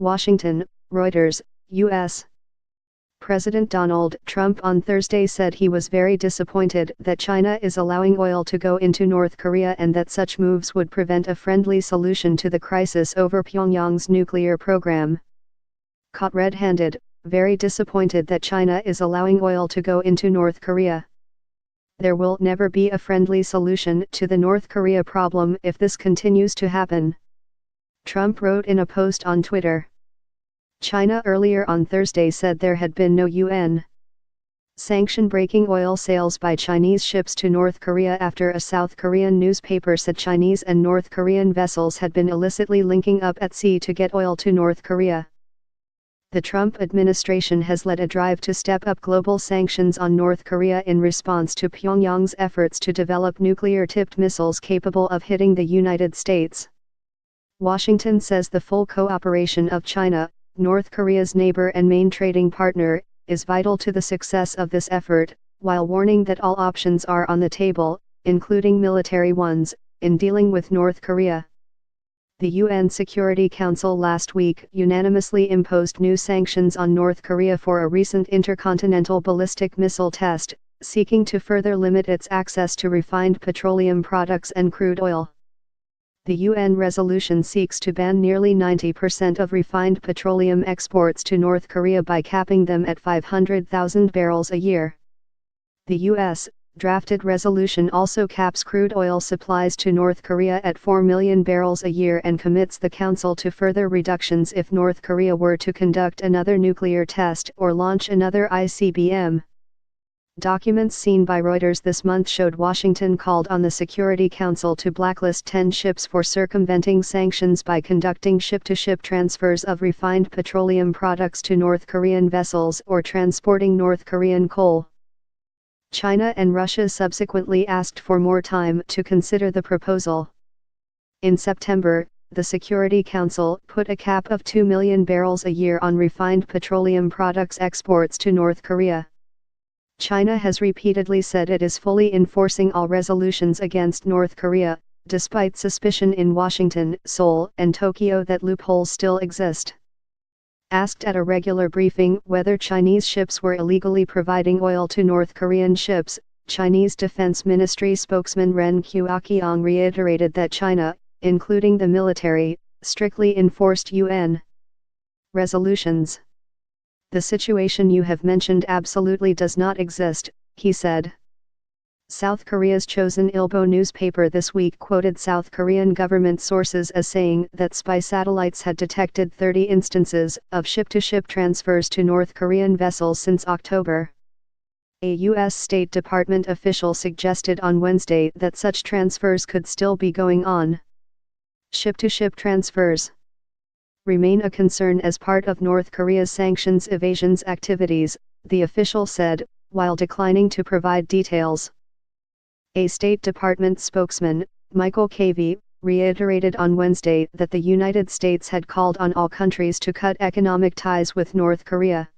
Washington, Reuters, U.S. President Donald Trump on Thursday said he was very disappointed that China is allowing oil to go into North Korea and that such moves would prevent a friendly solution to the crisis over Pyongyang's nuclear program. Caught red-handed, very disappointed that China is allowing oil to go into North Korea. There will never be a friendly solution to the North Korea problem if this continues to happen, Trump wrote in a post on Twitter. China earlier on Thursday said there had been no UN sanction-breaking oil sales by Chinese ships to North Korea after a South Korean newspaper said Chinese and North Korean vessels had been illicitly linking up at sea to get oil to North Korea. The Trump administration has led a drive to step up global sanctions on North Korea in response to Pyongyang's efforts to develop nuclear-tipped missiles capable of hitting the United States. Washington says the full cooperation of China, North Korea's neighbor and main trading partner, is vital to the success of this effort, while warning that all options are on the table, including military ones, in dealing with North Korea. The UN Security Council last week unanimously imposed new sanctions on North Korea for a recent intercontinental ballistic missile test, seeking to further limit its access to refined petroleum products and crude oil. The UN resolution seeks to ban nearly 90% of refined petroleum exports to North Korea by capping them at 500,000 barrels a year. The U.S. drafted resolution also caps crude oil supplies to North Korea at 4 million barrels a year and commits the Council to further reductions if North Korea were to conduct another nuclear test or launch another ICBM. Documents seen by Reuters this month showed Washington called on the Security Council to blacklist 10 ships for circumventing sanctions by conducting ship-to-ship transfers of refined petroleum products to North Korean vessels or transporting North Korean coal. China and Russia subsequently asked for more time to consider the proposal. In September, the Security Council put a cap of 2 million barrels a year on refined petroleum products exports to North Korea. China has repeatedly said it is fully enforcing all resolutions against North Korea, despite suspicion in Washington, Seoul, and Tokyo that loopholes still exist. Asked at a regular briefing whether Chinese ships were illegally providing oil to North Korean ships, Chinese Defense Ministry spokesman Ren Qiaqiang reiterated that China, including the military, strictly enforced UN resolutions. The situation you have mentioned absolutely does not exist, he said. South Korea's Chosun Ilbo newspaper this week quoted South Korean government sources as saying that spy satellites had detected 30 instances of ship-to-ship transfers to North Korean vessels since October. A U.S. State Department official suggested on Wednesday that such transfers could still be going on. Ship-to-ship transfers remain a concern as part of North Korea's sanctions evasions activities, the official said, while declining to provide details. A State Department spokesman, Michael Cavey, reiterated on Wednesday that the United States had called on all countries to cut economic ties with North Korea.